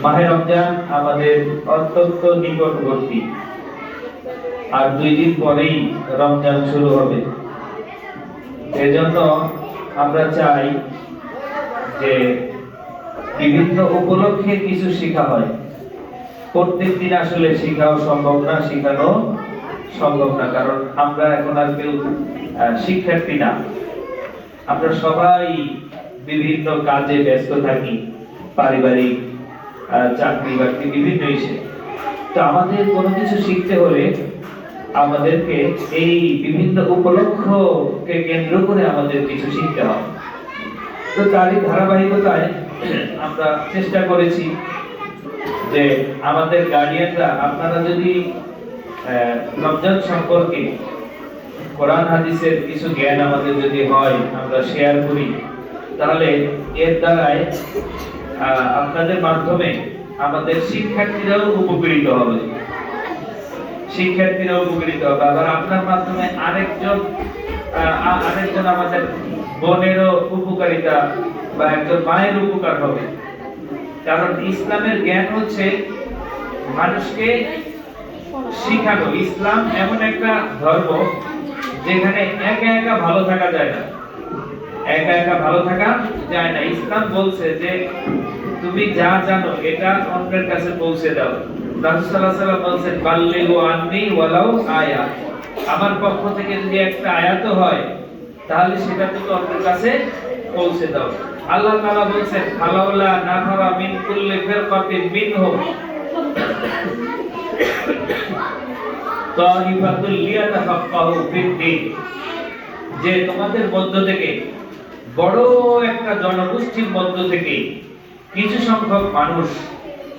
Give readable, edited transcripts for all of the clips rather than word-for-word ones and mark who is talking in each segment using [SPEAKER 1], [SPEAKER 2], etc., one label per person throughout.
[SPEAKER 1] মাহে রমজান আমাদের অত্যন্ত নিকটবর্তী, আর 2 দিন পরেই রমজান শুরু হবে। এজন্য আমরা চাই যে বিভিন্ন উপলক্ষে কিছু শেখা হয়। প্রত্যেক দিন আসলে শেখাও সম্ভব না, শেখানো সম্ভব না, কারণ আমরা এখন আর কেউ শিক্ষার্থী না। আমরা সবাই বিভিন্ন কাজে ব্যস্ত থাকি, পারিবারিক, চাকরি বাকরি, বিভিন্ন ইস্যু। তো আমাদের কোনো কিছু শিখতে হলে আমাদেরকে এই বিভিন্ন উপলক্ষকে কেন্দ্র করে আমাদের কিছু শিখতে হবে। তো তারই ধারাবাহিকতায় আমরা চেষ্টা করেছি যে আমাদের গার্ডিয়ানরা, আপনারা যদি রমজান সম্পর্কে কোরআন হাদিসের কিছু জ্ঞান আমাদের যদি হয়, আমরা শেয়ার করি, তাহলে এর দ্বারাই আপনাদের মাধ্যমে আমাদের শিক্ষার্থীরাও উপকৃত হবে। আবার আপনার মাধ্যমে আরেকজন আমাদের বোনেরও উপকারিতা বা একজন মায়ের উপকার হবে। কারণ ইসলামের জ্ঞান হচ্ছে মানুষকে শিখানো। ইসলাম এমন একটা ধর্ম যেখানে একা একা ভালো থাকা যায় না। ইসলাম বলছে যে তুমি যা জানো এটা অন্যের কাছে পৌঁছে দাও। রাসূল সাল্লাল্লাহু আলাইহি ওয়াসাল্লাম বলেন বাল্লিগু আন্নী ওয়ালাউ আয়া, আমার পক্ষ থেকে যদি একটা আয়াত হয় তাহলে সেটা তুমি অন্যের কাছে পৌঁছে দাও। আল্লাহ তাআলা বলেন ফালাউলা নাফারা মিন কুল্লি ফিরকাতিন মিনহুম তাইফাতুল লিয়াতাফাক্কাহু ফিদ-দীন, যে তোমাদের মধ্য থেকে বড় একটা জনগোষ্ঠীর মধ্য থেকে কিছু সংখ্যক মানুষ,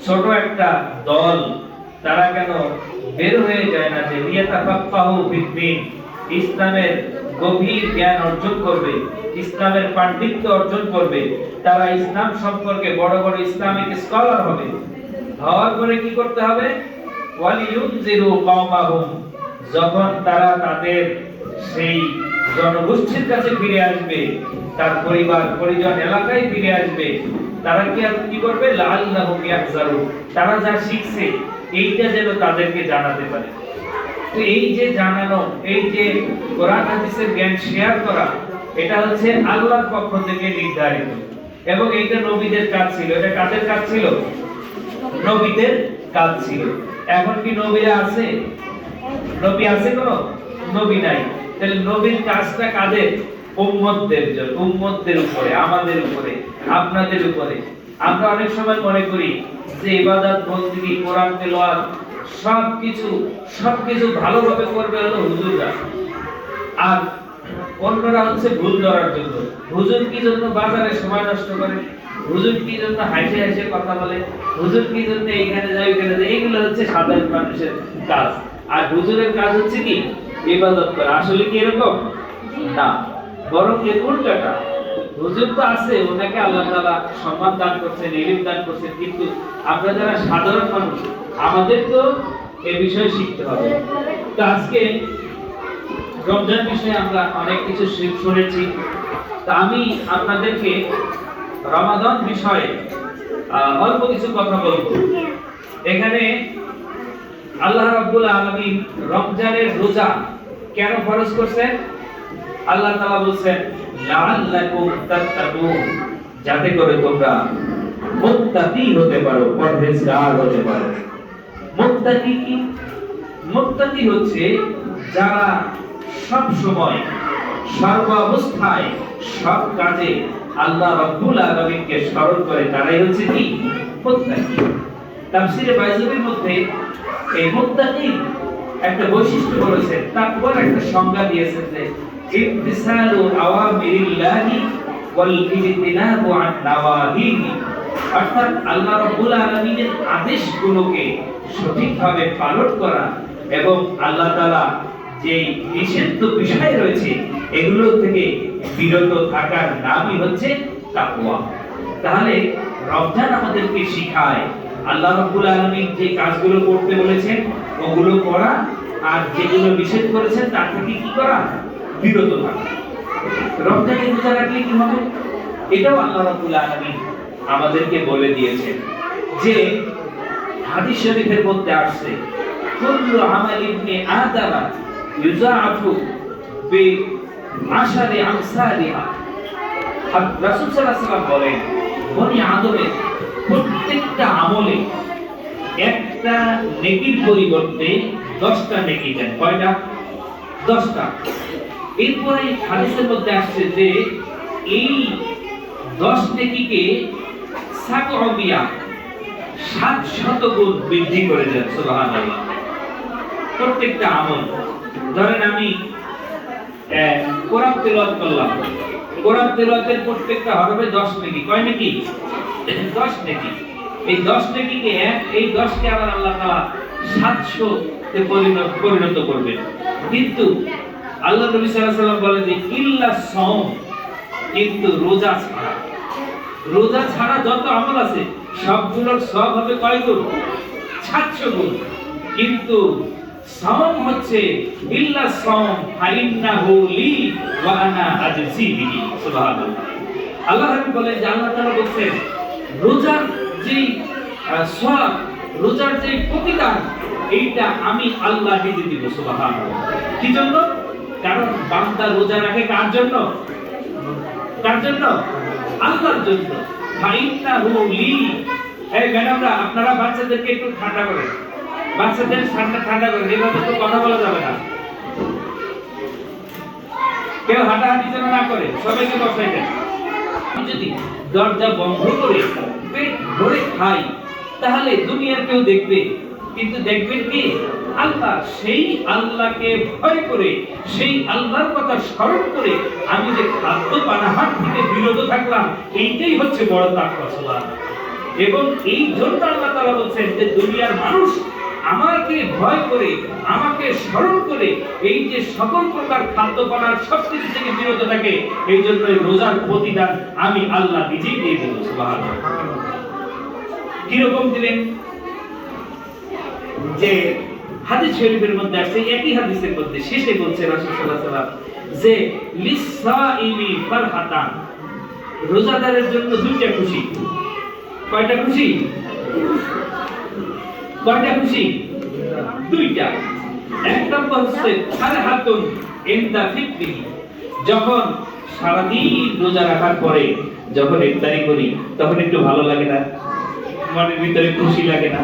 [SPEAKER 1] ছোট একটা দল, তারা কেন বের হয়ে যায় না যে লিয়াতাফাক্কাহু ফিদ-দীন, ইসলামের গভীর জ্ঞান অর্জন করবে, ইসলামের পাণ্ডিত্য অর্জন করবে, তারা ইসলাম সম্পর্কে বড় বড় ইসলামিক স্কলার হবে। হওয়ার পরে কি করতে হবে? ওয়ালিয়ুনজিরু কওমাহুম, যখন তারা তাদের সেই জনগোষ্ঠীর কাছে ফিরে আসবে, তার পরিবার পরিজন এলাকায় ফিরে আসবে, তারা কি করবে? লাআল্লাহুম ইয়াহজারুন, তারা যা শিখছে এইটা যেন তাদেরকে জানাতে পারে। তো এই যে জানানো, এই যে কোরআন হাদিসের জ্ঞান শেয়ার করা, এটা হচ্ছে আল্লাহর পক্ষ থেকে নির্ধারিত, এবং এইটা নবীদের কাজ ছিল। এটা কাদের কাজ ছিল? নবীদের কাজ ছিল। এখন কি নবীরা আছে? নবী আছে? কোনো নবী নাই। তাহলে নবীর কাজটা কাদের? উম্মতদের জন্য, উম্মতদের উপরে, আমাদের উপরে, আপনাদের উপরে। আমরা অনেক সময় মনে করি যে ইবাদত, বন্দেগী, কোরআন তেলাওয়াত সবকিছু ভালোভাবে করবে হলো হুজুররা, আর অন্যরা হচ্ছে ভুল ধরার জন্য। হুজুর কি জন্য বাজারে সময় নষ্ট করে? হুজুর কি জন্য হাসি হাসি কথা বলে? হুজুর কি জন্য এইখানে যায় ওইখানে যায়? এইগুলো হচ্ছে সাধারণ মানুষের কাজ। আর হুজুরের কাজ হচ্ছে কি? ইবাদত করা। আসলে কি এরকম না, বরং এর উল্টাটা। হুজুর তো আছে, ওনাকে আল্লাহ তাআলা সম্মান দান করছেন, ইলম দান করছেন, কিন্তু আমরা যারা সাধারণ মানুষ, আমাদের তো এই বিষয়ে শিখতে হবে। তো আজকে রমজান বিষয়ে আমরা অনেক কিছু শুনেছি। তা আমি আপনাদেরকে রমাদান বিষয়ে অল্প কিছু কথা বলবো। এখানে আল্লাহ রাব্বুল আলামিন রমজানের রোজা কেন ফরজ করেছেন? আল্লাহ তাআলা বলেন লাআল্লাকুম তাত্তাকুন, যাতে করে তোমরা মুত্তাকি হতে পারো, পরহেজগার হতে পারো। মুত্তাকি কি? মুত্তাকি হচ্ছে যারা সব সময়, সর্বাবস্থায়, সব কাজে আল্লাহ রাব্বুল আলামিনকে স্মরণ করে, তারাই হচ্ছে কি? মুত্তাকি। তাফসীরে বাইজুরীর মধ্যে এই মুত্তাকির একটা বৈশিষ্ট্য বলেছেন, তারপর একটা সংজ্ঞা দিয়েছেন যে ইমতিসালু আওয়ামিরিল্লাহি ওয়াল ইজতিনাবু আন নাওয়াহিহি, অর্থাৎ আল্লাহ রাব্বুল আলামিনের আদেশগুলোকে সঠিকভাবে পালন করা এবং আল্লাহ তাআলা যে নিষিদ্ধ বিষয় রয়েছে এগুলো থেকে বিরত থাকার নামই হচ্ছে তাকওয়া। তাহলে রমজান আমাদেরকে শিখায় আল্লাহ রাব্বুল আলামিন যে কাজগুলো করতে বলেছেন ওগুলো করা, আর যেগুলো নিষেধ করেছেন তার থেকে কি করা? বিরত থাকা। রমজানে রোজা রাখলে কি হবে? এটাও আল্লাহ রাব্বুল আলামিন আমাদেরকে বলে দিয়েছেন। যে হাদিস শরীফের মধ্যে আসছে কুল্লু আমাল ইবনে আদম ইউজাফু বি আশারি আমসালিহা। রাসূল সাল্লাল্লাহু আলাইহি ওয়াসাল্লাম বলেন বনি আদমের প্রত্যেকটা আমলে একটা নেকির পরিবর্তে 10টা নেকি দেন। কয়টা? 10টা। এরপরে হাদিসের মধ্যে আসছে যে এই 10 নেকিকে 700 গুণ বৃদ্ধি করে দেন। সুবহানাল্লাহ। প্রত্যেকটা আমল, ধরেন আমি কোরআন তেলাওয়াত করলাম, কোরআন তেলাওয়াতের প্রত্যেকটা হরফে 10 নেকি। কয় নেকি? 10 নেকি। এই 10 নেকিকে এই 10 কে আবার আল্লাহ তাআলা 700 তে পরিণত করবেন। কিন্তু আল্লাহ নবী সাল্লাল্লাহু আলাইহি ওয়াসাল্লাম বলেন যে ইল্লা সাওম, কিন্তু রোজা ছাড়া, রোজা ছাড়া যত আমল আছে সবগুলোর সব হবে কয় গুণ? 700 গুণ। কিন্তু সাওম হচ্ছে ইল্লা সাওম ফাইন্নাহু লি ওয়া আনা আজজি বিহি। সুবহানাল্লাহ। আল্লাহ রাব্বুল বলেন যে আল্লাহ তাআলা বলেন রোজার যে সওয়াব, রোজার যে প্রতিদান, এইটা আমি আল্লাহ নিজে দিব। সুবহানাল্লাহ। কি জন্য? কারণ বান্দা রোজা রাখে কার জন্য? কার জন্য? আল্লাহর জন্য। ফাইন্নাহু লি। এই ম্যাডামরা, আপনারা বাচ্চাদেরকে একটু ঠান্ডা করেন, বাচ্চাদের ঠান্ডা করেন, এভাবে তো কথা বলা যাবে না। কেউ হাঁটাহাঁটি যেন না করে, সবাইকে বসাই দেন। যদি দরজা বন্ধ করে পেট ভরে খাই তাহলে দুনিয়ার কেউ দেখবে, কিন্তু দেখবেন কি? আল্লাহ। সেই আল্লাহকে ভয় করে, সেই আল্লাহর কথা স্মরণ করে আমি যে খাদ্য পানাহার থেকে বিরত থাকলাম, এইটাই হচ্ছে বড় তাকওয়া। সুবহানাল্লাহ। এবং এই জন্য আল্লাহ তাআলা বলেন যে দুনিয়ার মানুষ আমাকে ভয় করে, আমাকে স্মরণ করে এই যে সকল প্রকার খাদ্য পানার সবকিছু থেকে বিরত থাকে, এই জন্য রোজার প্রতিদান আমি আল্লাহ নিজেই দিয়ে দেব। সুবহানাল্লাহ। কিরকম দিলেন? যে হাদিস শরীফের মধ্যে আছে, একই হাদিসের মধ্যে শেষে বলছে রাসূল সাল্লাল্লাহু আলাইহি ওয়াসাল্লাম যে লিসাইমি ফারহাতান, রোজাদারের জন্য দুইটা খুশি। কয়টা খুশি? কয়টা খুশি? দুইটা। এক নম্বর হচ্ছে ফারহাতুন ইনদা ফিতরি, যখন সারাদিন রোজা রাখার পরে যখন ইফতারি করি তখন একটু ভালো লাগে না, মনের ভিতরে খুশি লাগে না?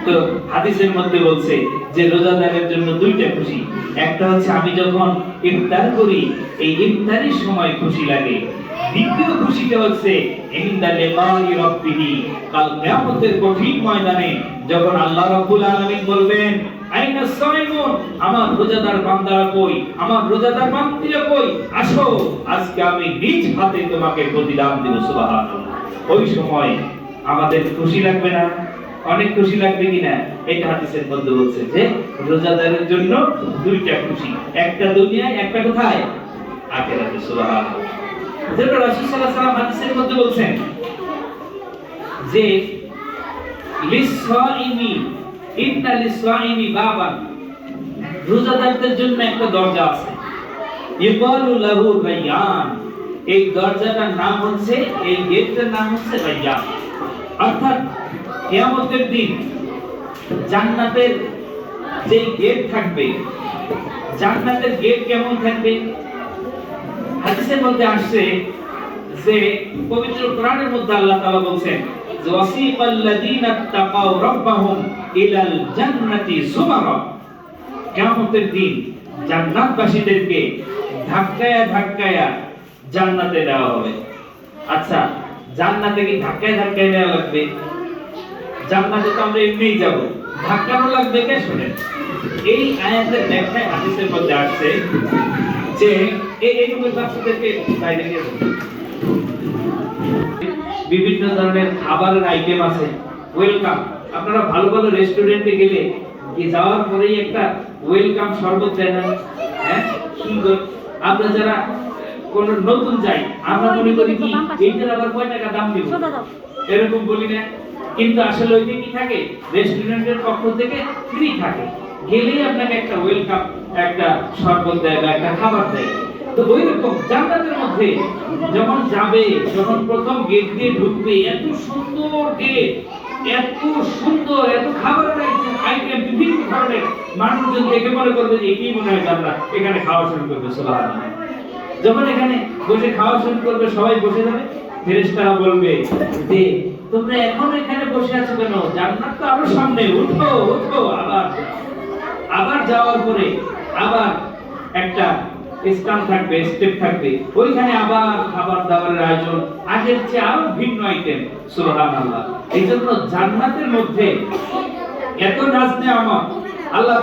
[SPEAKER 1] তো হাদিসের মধ্যে বলছে যে রোজাদারের জন্য দুইটা খুশি। একটা হচ্ছে আমি যখন ইফতার করি এই ইফতারির সময় খুশি লাগে। দ্বিতীয় খুশিটা হচ্ছে ইনদা লিকাই রাব্বিহি, কাল কিয়ামতের কঠিন ময়দানে যখন আল্লাহ রাব্বুল আলামিন বলবেন আইনা সাইমুন, আমার রোজাদার বান্দারা কই, আমার রোজাদার বান্দিরা কই, আসো আজকে আমি নিজ হাতে তোমাকে প্রতিদান দেব। সুবহানাল্লাহ। ওই সময় আমাদের খুশি লাগবে না? অনেক খুশি লাগবে কিনা? এটা হাদিসের মধ্যে বলছে যে রোজাদারের জন্য দুইটা খুশি, একটা দুনিয়ায়, একটা কোথায়? আখিরাতে। সুবহানাল্লাহ। যেটা রাসূল সাল্লাল্লাহু আলাইহি ওয়াসাল্লাম হাদিসের মধ্যে বলছেন যে লিসাইমি ইন্না লিসাইমি বাবান, রোজাদারদের জন্য একটা দরজা আছে, ইকালু লাহু রায়্যান, এই দরজাটার নাম হচ্ছে, এই গেটটার নাম হচ্ছে রায়্যান। অর্থাৎ কিয়ামতের দিন জান্নাতের যে গেট থাকবে, জান্নাতের গেট কেমন থাকবে? হাদিসের মধ্যে আসছে যে পবিত্র কোরআনের মধ্যে আল্লাহ তাআলা বলেন যে ওয়াসিকাল লাযিনা তাকাউ রাব্বাহুম ইলাল জান্নাতি যুমারা, কিয়ামতের দিন জান্নাতবাসীদেরকে ধাক্কায়া ধাক্কায়া জান্নাতে দেওয়া হবে। আচ্ছা, জান্নাতে কি ধাক্কায় ধাক্কায় দেওয়া লাগবে? জান্নাতে তো আমরা এমনিই যাব, ধাক্কানো লাগবে কে? শুনেন, এই আয়াতের ব্যাখ্যায় হাদিসের মধ্যে আসছে যে এই রকমের বাচ্চাদেরকে বাইরে নিয়ে যাবে, বিভিন্ন ধরনের খাবারের আইটেম আছে, ওয়েলকাম। আপনারা ভালো ভালো রেস্টুরেন্টে গেলে কি যাওয়ার পরেই একটা ওয়েলকাম শরবত দেন না? হ্যাঁ, সুন্দর। আমরা যারা কোন নতুন যাই আমরা মনে করি কি এইটার আবার কয় টাকা দাম দিব, এরকম বলি না? কিন্তু আসলে ওইটা কি থাকে? রেস্টুরেন্টের পক্ষ থেকে ফ্রি থাকে, গেলেই আপনাকে একটা ওয়েলকাম, একটা শরবত দেয় বা একটা খাবার দেয়। তো ওই রকম জান্নাতের মধ্যে যখন যাবে, যখন প্রথম গেট দিয়ে ঢুকবে, এত সুন্দর গেট,
[SPEAKER 2] এত সুন্দর, এত খাবারের আইটেম, বিভিন্ন ধরনের, মানুষজন দেখে মনে করবে যে এটাই মনে হয় জান্নাত, এখানে খাওয়া শুরু করবে। সুবহানাল্লাহ। যখন এখানে বসে খাওয়া শুরু করবে, সবাই বসে যাবে, ফেরেশতারা বলবে যে তোমরা এখন এখানে বসে আছো কেন? জান্নাত তো আরো সামনে, উঠো উঠো। আবার যাওয়ার পরে আবার একটা স্থান থাকবে, স্টেপ থাকবে, ওইখানে আবার খাবার দাবারের আয়োজন, আগের চেয়ে আরো ভিন্ন আইটেম। সুবহানাল্লাহ। এই জন্য জান্নাতের মধ্যে এত নাজ নেয়ামত আল্লাহ